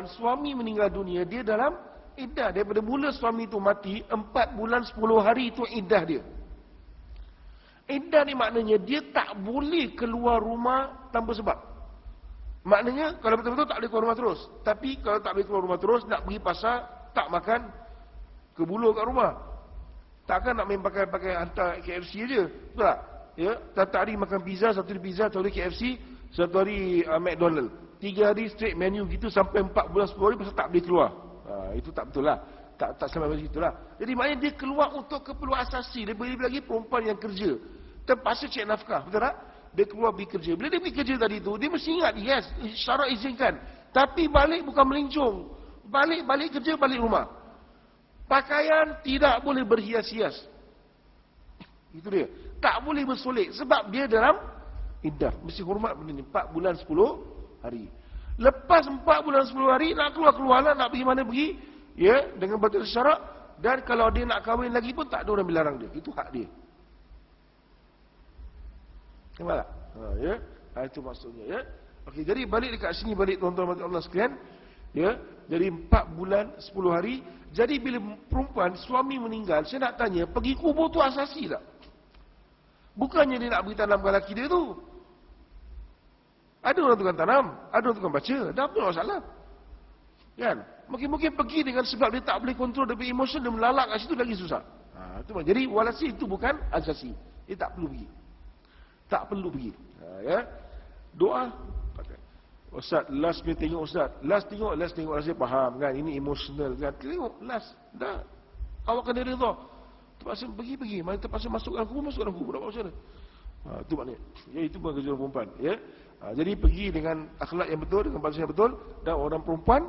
perempuan, suami meninggal dunia, dia dalam iddah. Daripada mula suami itu mati, 4 bulan 10 hari itu iddah dia. Iddah ni maknanya dia tak boleh keluar rumah tanpa sebab. Maknanya kalau betul-betul tak boleh keluar rumah terus. Tapi kalau tak boleh keluar rumah terus, nak pergi pasar, tak makan, kebuluh kat rumah. Takkan nak main pakai hantar KFC je. Betul tak? Ya, satu hari makan pizza, satu hari pizza, satu hari KFC, satu hari McDonald. 3 hari straight menu gitu sampai 4 bulan 10 hari pasal tak boleh keluar. Itu tak betul lah. Tak sampai macam itulah. Jadi maknanya dia keluar untuk keperluan asasi. Lebih lagi perempuan yang kerja, terpaksa cek nafkah, betul tak? Dia keluar pergi kerja. Bila dia pergi kerja tadi tu, dia mesti ingat, yes, syarat izinkan. Tapi balik bukan melincung. Balik kerja, balik rumah. Pakaian tidak boleh berhias-hias. Itu dia. Tak boleh bersolek sebab dia dalam iddah. Mesti hormat benda ni. 4 bulan 10 hari. Lepas 4 bulan 10 hari, nak keluar lah, nak pergi mana pergi. Ya, dengan betul syarat. Dan kalau dia nak kahwin lagi pun, tak ada orang melarang dia. Itu hak dia. Nampak tak? Ya? Itu maksudnya. Ya? Okey, jadi balik dekat sini, balik tuan-tuan Allah sekalian. Ya? Jadi 4 bulan 10 hari. Jadi bila perempuan, suami meninggal, saya nak tanya, pergi kubur tu asasi tak? Bukannya dia nak pergi tanamkan lelaki dia tu. Ada orang tukang tanam, ada orang tukang baca. Dah apa masalah? Kan? Mungkin pergi dengan sebab dia tak boleh kontrol dia emosi, dia melalak kat situ lagi susah. Jadi walasi itu bukan asasi. Dia tak perlu pergi. Tak perlu pergi. Ya. Doa pakai. Ustaz, last ni tengok Ustaz. Last tengok saya faham kan. Ini emosional kan. Tengok last. Dah. Awak kena redha. Terpaksa pergi. Mana terpaksa masuk dalam kubur. Tak apa macam mana. Itu maknanya. Ya, itu bukan kerja perempuan. Ya. Jadi pergi dengan akhlak yang betul, dengan batasan yang betul. Dan orang perempuan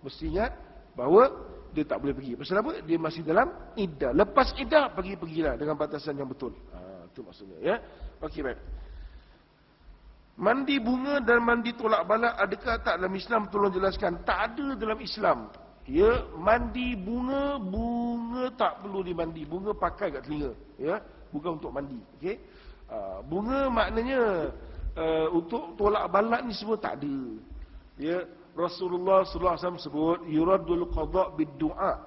mesti ingat bahawa dia tak boleh pergi. Pasal apa? Dia masih dalam iddah. Lepas iddah, pergilah dengan batasan yang betul. Itu maksudnya. Ya. Okey, baik. Mandi bunga dan mandi tolak balak adakah tak dalam Islam? Tolong jelaskan. Tak ada dalam Islam. Ya, mandi bunga tak perlu dimandi. Bunga pakai kat telinga. Ya, bukan untuk mandi. Okey. Bunga maknanya untuk tolak balak ni semua tak ada. Ya, Rasulullah sallallahu alaihi wasallam sebut yuradul qada bid du'a.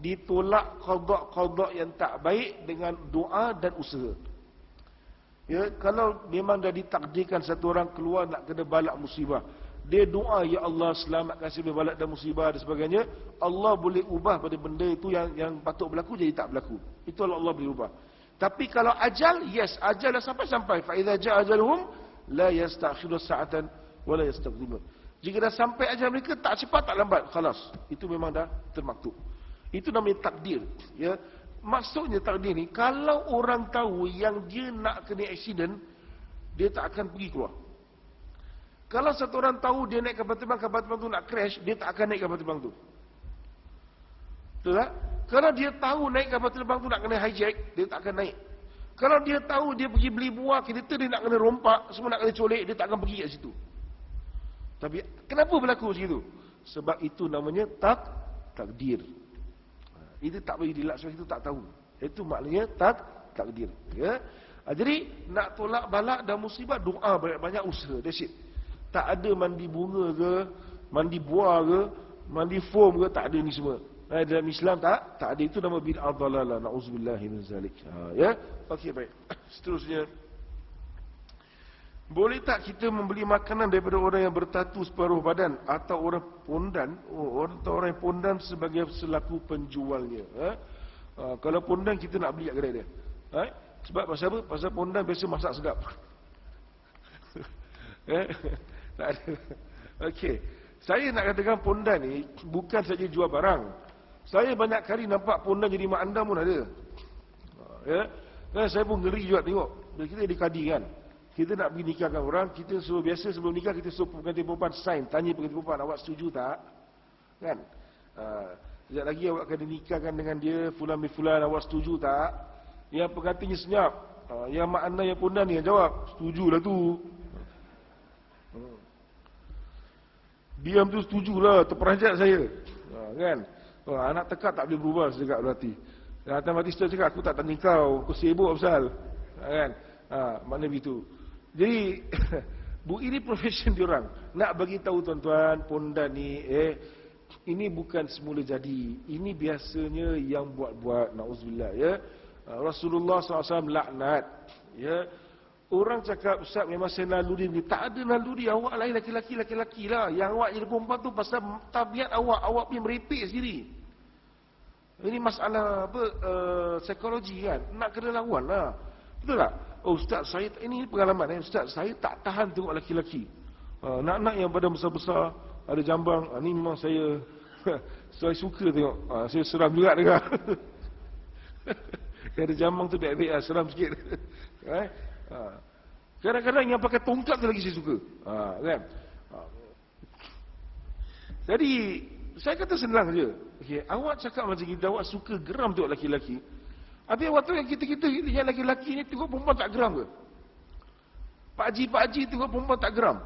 Ditolak qada yang tak baik dengan doa dan usaha. Ya, kalau memang dah ditakdirkan satu orang keluar nak kena balak musibah, dia doa, ya Allah selamatkan saya dari balak dan musibah dan sebagainya, Allah boleh ubah pada benda itu yang patut berlaku jadi tak berlaku. Itu Allah boleh ubah. Tapi kalau ajal, yes, ajal dah sampai. Fa idza jaa ajaluhum la yastakhiru sa'atan wa la yastaqdimun. Jika dah sampai ajal mereka, tak cepat tak lambat, khalas. Itu memang dah termaktub. Itu namanya takdir. Ya. Maksudnya takdir ni, kalau orang tahu yang dia nak kena aksiden, dia tak akan pergi keluar. Kalau satu orang tahu dia naik kapal terbang tu nak crash, dia tak akan naik kapal terbang tu. Betul tak? Kalau dia tahu naik kapal terbang tu nak kena hijack, dia tak akan naik. Kalau dia tahu dia pergi beli buah kereta, dia nak kena rompak, semua nak kena colek, dia tak akan pergi kat situ. Tapi kenapa berlaku macam itu? Sebab itu namanya takdir. Itu tak boleh dilak sebab itu tak tahu. Itu maknanya takdir. Ya. Jadi nak tolak balak dan musibah, doa banyak-banyak, usaha. That's it. Tak ada mandi bunga ke, mandi buah ke, mandi foam ke, tak ada ni semua. Dalam Islam tak ada. Itu nama bid'ah dhalalah. Na'udzubillahi min zalik. Ya. Okey, baik. Seterusnya, boleh tak kita membeli makanan daripada orang yang bertatu separuh badan atau orang pondan, orang yang pondan sebagai selaku penjualnya? Kalau pondan kita nak beli kat kedai dia. Sebab pasal apa? Pasal pondan biasa masak sedap. Tak ada. Okey. Saya nak katakan pondan ni bukan saja jual barang. Saya banyak kali nampak pondan jadi mak andam pun ada. Ya. Dan saya pun ngeri juga tengok. Kita jadi kadi kan. Kita nak pergi nikahkan orang, kita suruh biasa sebelum nikah kita suruh pengantin perempuan sign, tanya pengantin perempuan, awak setuju tak? Kan? Sekejap lagi awak akan dinikahkan dengan dia, fulan bin fulan, awak setuju tak? Yang pengantinnya senyap, yang mak anda yang pondan ni yang jawab, setujulah tu. Diam tu setujulah, terperanjat saya. Kan? Anak tekak tak boleh berubah sejak berarti. Datang mati setelah cakap, aku tak tanya kau sibuk pasal. Kan? Makna begitu. Jadi ini profession diorang. Nak bagi tahu tuan-tuan, pondan ni ini bukan semula jadi. Ini biasanya yang buat-buat, na'udzubillah, ya. Rasulullah SAW laknat, ya. Orang cakap, Ustaz memang saya naluri ni. Tak ada naluri, awak lain laki-laki lah. Yang awak jadi perempuan tu pasal tabiat awak punya merepek sendiri. Ini masalah apa, psikologi kan. Nak kena lawan lah. Betul tak? Oh Ustaz, saya, ini pengalaman, Ustaz, saya tak tahan tengok laki-laki. Nak yang badan besar-besar, ada jambang, ni memang saya saya suka tengok. Saya seram juga dengar. Ada jambang tu baik-baik lah, seram sikit. Kadang-kadang yang pakai tongkat tu lagi saya suka. Kan? Jadi saya kata senang je. Okay, awak cakap macam kita, awak suka geram tengok laki-laki. Habis waktu yang kita yang laki-laki ni tengok perempuan tak geram ke? Pak Haji tengok perempuan tak geram.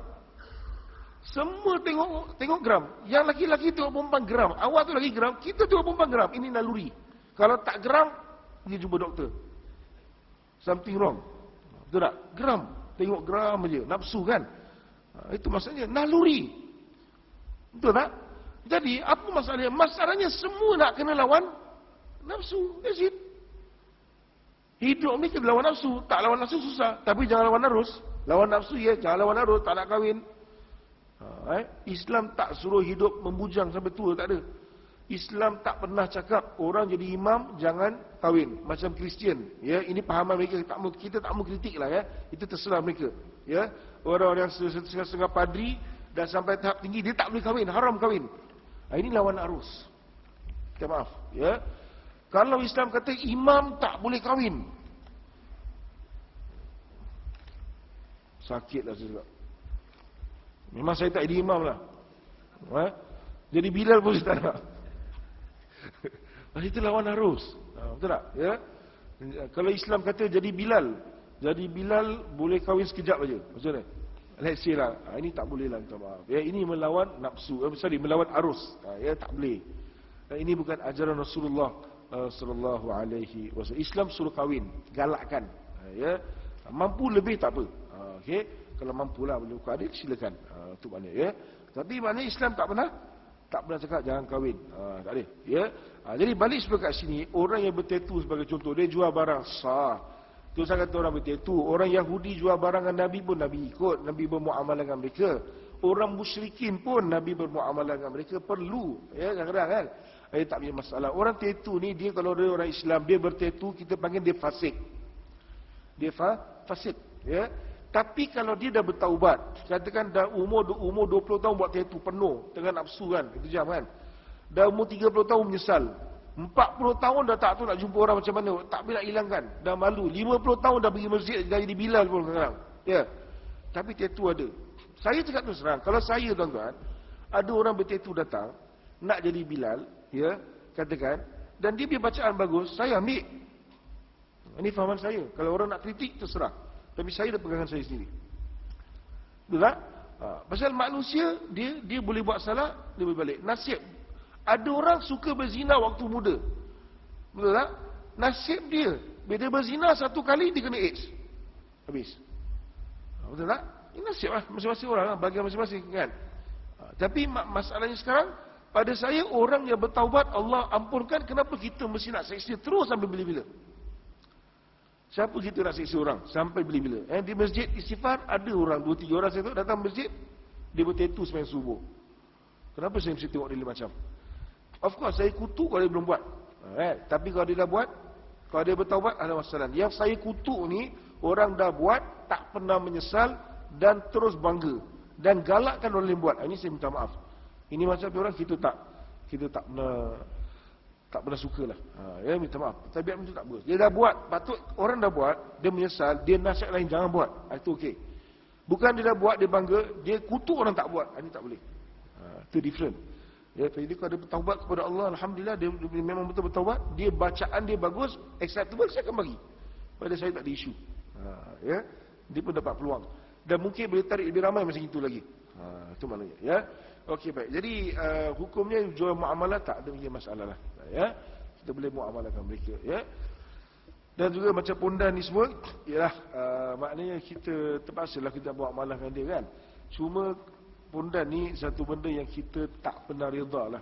Semua tengok geram. Yang laki-laki tengok perempuan geram. Awak tu lagi geram, kita tengok perempuan geram. Ini naluri. Kalau tak geram, dia jumpa doktor. Something wrong. Betul tak? Geram. Tengok geram aja. Nafsu kan? Itu maksudnya naluri. Betul tak? Jadi, apa masalahnya? Masalahnya semua nak kena lawan nafsu. That's it. Hidup ni kena lawan nafsu. Tak lawan nafsu susah. Tapi jangan lawan arus. Lawan nafsu ya, jangan lawan arus. Tak nak kahwin. Islam tak suruh hidup membujang sampai tua. Tak ada. Islam tak pernah cakap orang jadi imam jangan kahwin. Macam Kristian. Ya, ini pahaman mereka. Kita tak mau kritik lah ya. Itu terserah mereka. Ya, orang-orang yang setengah padri dan sampai tahap tinggi dia tak boleh kahwin, haram kahwin. Ini lawan arus. Minta maaf. Ya, kalau Islam kata imam tak boleh kahwin, sakitlah saya cakap. Memang saya tak jadi imam lah. Jadi Bilal pun saya tak nak. Itu lawan arus. Betul tak? Ya? Kalau Islam kata jadi Bilal boleh kahwin sekejap aja. Macam mana? Let's say lah, ini tak boleh lah, minta maaf. Ya, ini melawan nafsu, melawan arus. Ya, tak boleh. Ini bukan ajaran Rasulullah sallallahu alaihi wasallam. Islam suruh kahwin, galakkan. Ya, mampu lebih tak apa. Okey, kalau mampulah boleh buka adik silakan. Itu maknanya ya. Tapi maknanya Islam tak pernah cakap jangan kahwin. Tak ada. Ya. Jadi balik sebelah kat sini, orang yang bertatu sebagai contoh, dia jual barang sah. Tu saya kata orang bertatu. Orang Yahudi jual barang dengan Nabi pun Nabi ikut. Nabi bermuamalah dengan mereka. Orang musyrikin pun Nabi bermuamalah dengan mereka. Perlu. Ya, kadang-kadang kan. Tak punya masalah. Orang tatu ni, dia kalau dia orang Islam, dia bertatu, kita panggil dia fasik. Dia fasik. Ya. Tapi kalau dia dah bertaubat, katakan dah umur 20 tahun buat tatu penuh, dengan nafsu kan, itu jam kan. Dah umur 30 tahun menyesal. 40 tahun dah tak tahu nak jumpa orang macam mana, tak boleh nak hilangkan, dah malu. 50 tahun dah pergi masjid, dah jadi Bilal pun sekarang. Ya. Tapi tatu ada. Saya cakap terus terang, kalau saya tuan-tuan, ada orang bertatu datang, nak jadi Bilal, ya, katakan, dan dia punya bacaan bagus, saya ambil. Ini fahaman saya. Kalau orang nak kritik, terserah. Tapi saya dah pegangan saya sendiri. Betul tak? Pasal manusia, dia boleh buat salah, dia boleh balik. Nasib. Ada orang suka berzina waktu muda. Betul tak? Nasib dia. Bila dia berzina satu kali, dia kena AIDS. Habis. Betul tak? Ini nasib lah. Masing-masing orang lah. Bagian masing-masing kan. Tapi masalahnya sekarang, pada saya, orang yang bertaubat, Allah ampunkan. Kenapa kita mesti nak seksa terus sampai bila-bila? Siapa kita nak seksa orang sampai bila-bila? Di masjid istighfar, ada orang 2-3 orang saya tahu datang masjid, dia bertatu sembahyang subuh. Kenapa saya mesti tengok dia macam? Of course saya kutuk kalau dia belum buat. Tapi kalau dia dah buat, kalau dia bertaubat, ada masalah. Yang saya kutuk ni, orang dah buat, tak pernah menyesal dan terus bangga dan galakkan orang lain buat. Ini saya minta maaf. Ini macam orang kita tak pernah sukalah. Ya, minta maaf. Tabiat macam tu tak bagus. Dia dah buat, patut orang dah buat, dia menyesal, dia nasihat lain jangan buat. Itu okey. Bukan dia dah buat, dia bangga, dia kutuk orang tak buat. Ini tak boleh. Itu different. Ya, jadi kalau dia bertaubat kepada Allah, alhamdulillah dia memang betul bertaubat, dia bacaan dia bagus, acceptable, saya akan bagi. Pada saya tak ada isu. Ya, dia pun dapat peluang. Dan mungkin boleh tarik lebih ramai macam itu lagi. Itu maknanya, ya. Okey, baik. Jadi hukumnya jual muamalah tak ada masalah lah. Ya, kita boleh muamalahkan mereka. Ya. Dan juga macam pondan ni semua, ialah maknanya kita terpaksalah kita buat muamalah dengan dia kan. Cuma pondan ni satu benda yang kita tak pernah redha lah.